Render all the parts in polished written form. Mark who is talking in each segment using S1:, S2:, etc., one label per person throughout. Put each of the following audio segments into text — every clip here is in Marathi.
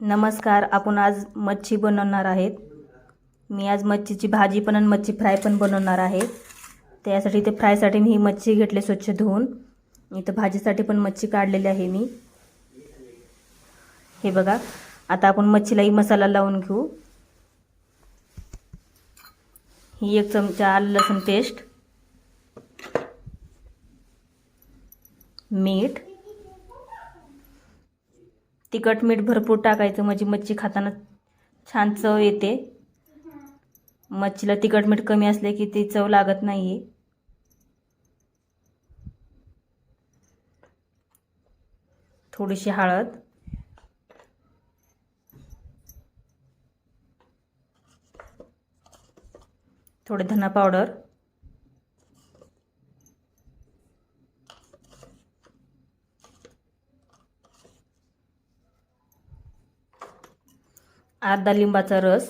S1: नमस्कार. आपण आज मच्छी बनवणार आहेत. मी आज मच्छीची भाजी पण आणि मच्छी फ्राय पण बनवणार आहे. त्यासाठी ते फ्रायसाठी मी ही मच्छी घेतली स्वच्छ धुवून. इथं भाजीसाठी पण मच्छी काढलेली आहे मी. हे बघा, आता आपण मच्छीलाही मसाला लावून घेऊ. ही 1 चमचा आलं लसूण पेस्ट, मीठ, तिखट मीठ भरपूर टाकायचं म्हणजे मच्छी खाताना छान चव येते. मच्छीला तिखट मीठ कमी असले की ती चव लागत नाही. थोडीशी हळद, थोडे धना पावडर, अर्धा लिंबाचा रस,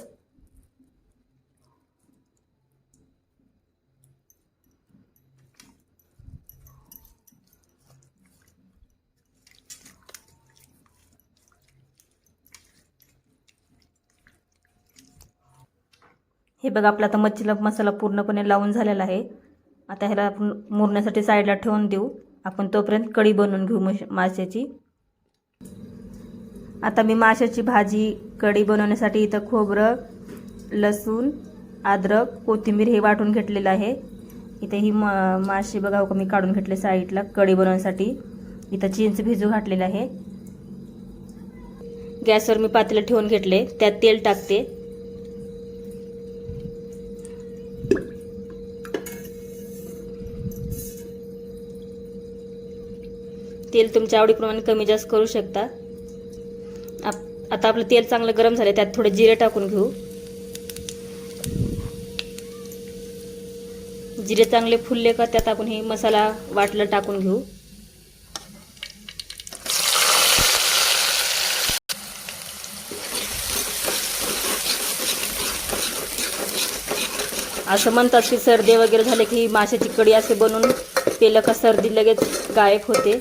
S1: हे बघा आपला आता मच्छीला मसाला पूर्णपणे लावून झालेला आहे. आता ह्याला आपण मुरण्यासाठी साईडला ठेवून देऊ. आपण तोपर्यंत कढी बनवून घेऊ माशाची. आता मी माशाची भाजी कढी बनवण्यासाठी इथं खोबरं, लसूण, अद्रक, कोथिंबीर हे वाटून घेतलेलं आहे. इथे ही माशी बघा मी काढून घेतले साईडला कढी बनवण्यासाठी. इथं चिंच भिजू घातलेलं आहे. गॅसवर मी पातेलं ठेवून घेतले, त्यात तेल टाकते. तेल तुमच्या आवडीप्रमाणे कमी जास्त करू शकता. आता आपलं तेल चांगलं गरम झालं, त्यात थोडे जिरे टाकून घेऊ. जिरे चांगले फुलले का त्यात आपण हे मसाला वाटलं टाकून घेऊ. असं म्हणतात की सर्दी वगैरे झाले की माशाची कढी असे बनवून पेलं का सर्दी लगेच गायब होते.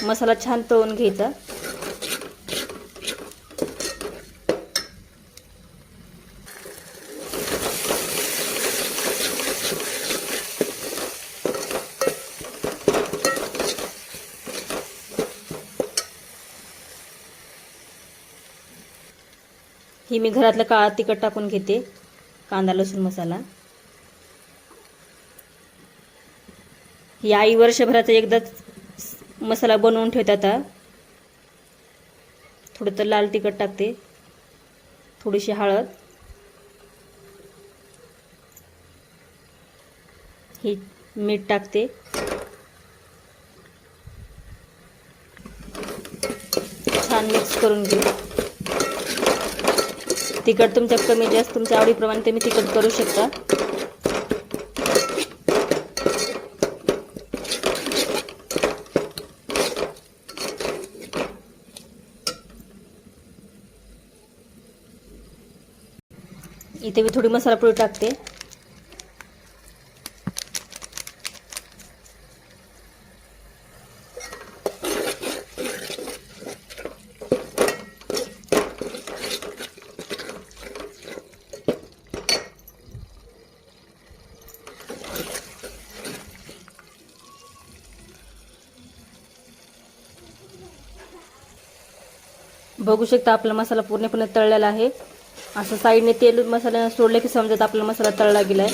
S1: मसाला छान तळून घ्यायचा. ही मी घरातलं काळा तिखट टाकून घेते, कांदा लसूण मसाला. ही आई वर्षभराचा एकदाच मसाला बनवून ठेवतात. थोडं तर लाल तिखट टाकते, थोडीशी हळद, ही मीठ टाकते. छान मिक्स करून घेऊ. तिखट तुमच्या कमी जास्त तुमच्या आवडीप्रमाणे तुम्ही तिखट करू शकता. इथे मी थोडी मसाला पोळी टाकते. बघू शकता आपला मसाला पूर्णपणे तळलेला आहे. असं साईडने तेल मसाल्याने सोडले की समजत आपला मसाला तळला गेलाय.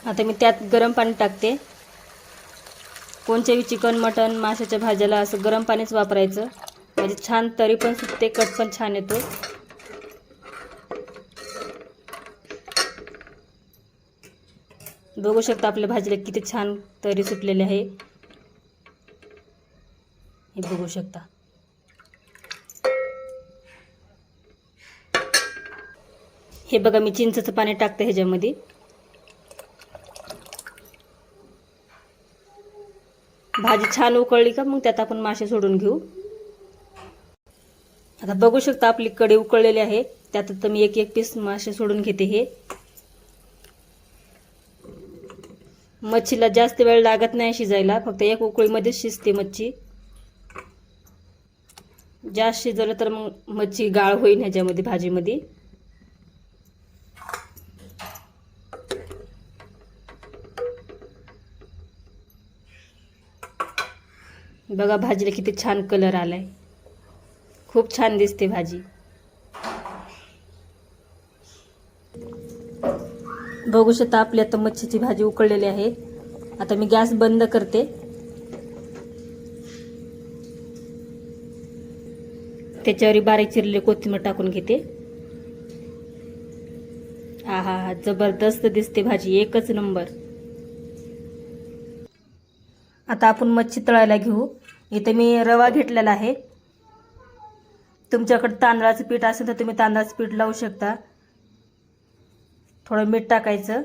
S1: आता मी त्यात गरम पाणी टाकते. कोणत्याही चिकन मटन माशाच्या भाज्याला असं गरम पाणीच वापरायचं, म्हणजे छान तरी पण सुटते, कट पण छान येतो. बघू शकता आपल्या भाजीला किती छान तरी सुटलेले आहे. हे बघू शकता. हे बघा मी चिंचेचं पाणी टाकते ह्याच्यामध्ये. भाजी छान उकळली का मग त्यात आपण मासे सोडून घेऊ. आता बघू शकता आपली कढी उकळलेली आहे. त्यात आता मी एक एक पीस मासे सोडून घेते. हे मच्छीला जास्त वेळ लागत नाही शिजायला, फक्त एक उकळीमध्येच शिजते मच्छी. जास्त शिजवलं तर मग मच्छी गाळ होईल ह्याच्यामध्ये भाजीमध्ये. बघा भाजीला किती छान कलर आलाय, खूप छान दिसते भाजी. बघू शकता आपली आता मच्छीची भाजी उकळलेली आहे. आता मी गॅस बंद करते. त्याच्यावर बारीक चिरलेली कोथिंबीर टाकून घेते. आहा, जबरदस्त दिसते भाजी, एकच नंबर. आता आपण मच्छी तळायला घेऊ. इथे मी रवा घेतलेला आहे. तुमच्याकडे तांदळाचं पीठ असेल तर तुम्ही तांदळाचं पीठ लावू शकता. थोडं मीठ टाकायचं,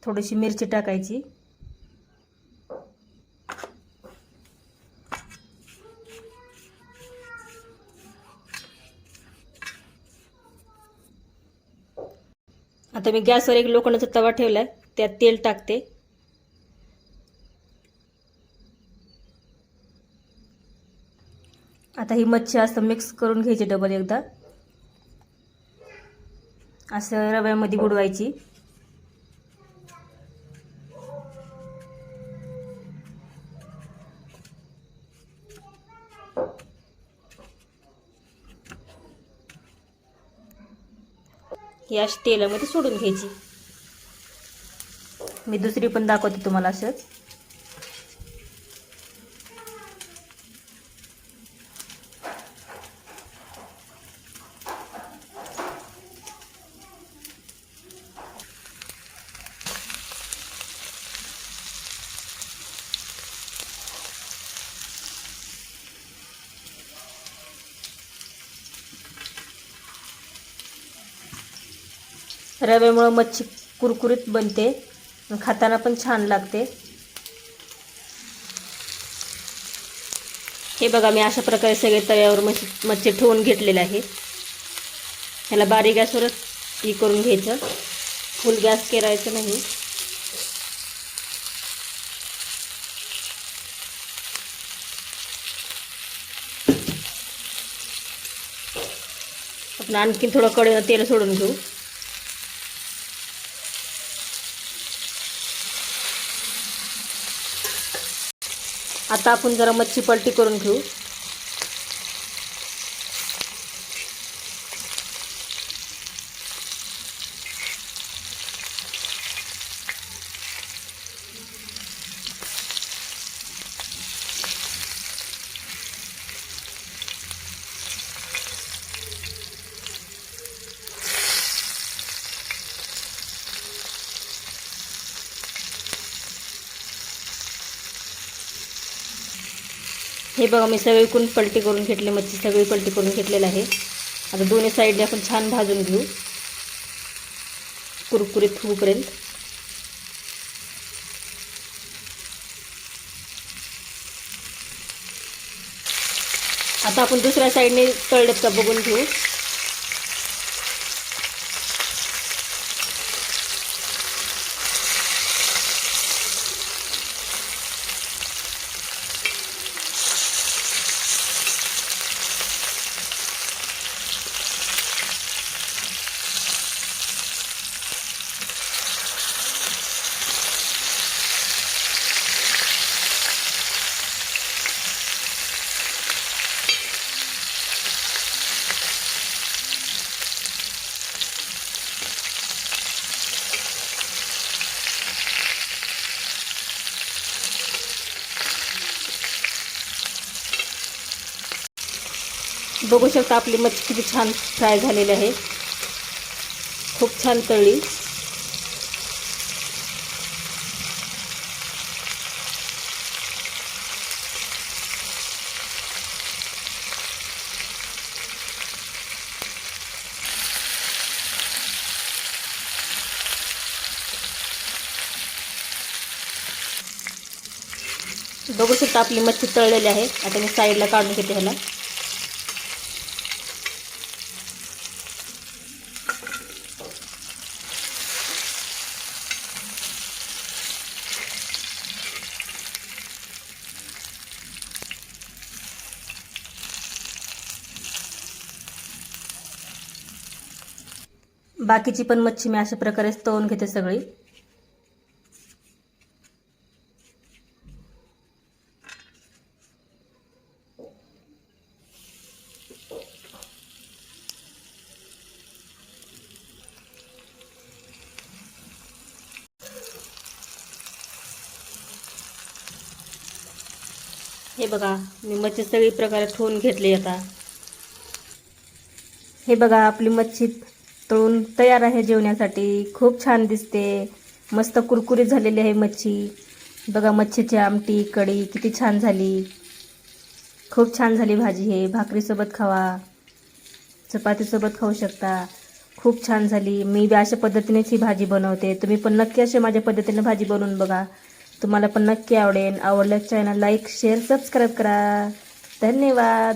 S1: थोडीशी मिरची टाकायची. आता मी गॅसवर एक लोखंडाचा तवा ठेवलाय, त्यात तेल टाकते. आता ही मच्छी असं मिक्स करून घ्यायची डबल एकदा, असं रव्यामध्ये बुडवायची. ही अशी तेलामध्ये सोडून घ्यायची. मी दुसरी पण दाखवते तुम्हाला असंच. रव्यामुळे मच्छी कुरकुरीत बनते, खाताना पण छान लागते. हे बघा मी अशा प्रकारे सगळे तव्यावर मच्छी ठेवून घेतलेले आहे. ह्याला बारीक गॅसवरच हे करून घ्यायचं, फुल गॅस करायचं नाही. आपण आणखी थोडं कढईला तेल सोडून घेऊ. आता आपण जरा मच्छी पलटी करून घेऊ. हे बघा मी सगळीकडून पलटी करून घेतली, मच्छी सगळी पलटी करून घेतलेली आहे. आता दोन्ही साईडने आपण छान भाजून घेऊ कुरकुरीत होईपर्यंत. आता आपण दुसऱ्या साईडने तळलेत का बघून घेऊ. बघू शकता आपली मच्छी किती छान फ्राय झालेली आहे, खूप छान तळली. बघू शकता आपली मच्छी तळलेली आहे. आता मी साईडला काढून घेते ह्याला. बाकीची पण मच्छी मी अशा प्रकारे तळून घेते सगळी. हे बघा मी मच्छी सगळी प्रकारे ठेवून घेतली. आता हे बघा आपली मच्छी तळून तयार आहे जेवण्यासाठी. खूप छान दिसते, मस्त कुरकुरीत झालेली आहे मच्छी. बघा मच्छीची आमटी कढी किती छान झाली. खूप छान झाली भाजी. हे भाकरीसोबत खावा, चपातीसोबत खाऊ शकता. खूप छान झाली. मी बी अशा पद्धतीनेच ही भाजी बनवते. तुम्ही पण नक्की अशा माझ्या पद्धतीने भाजी बनवून बघा, तुम्हाला पण नक्की आवडेल. आवडल्यास चॅनल लाईक शेअर सबस्क्राईब करा. धन्यवाद.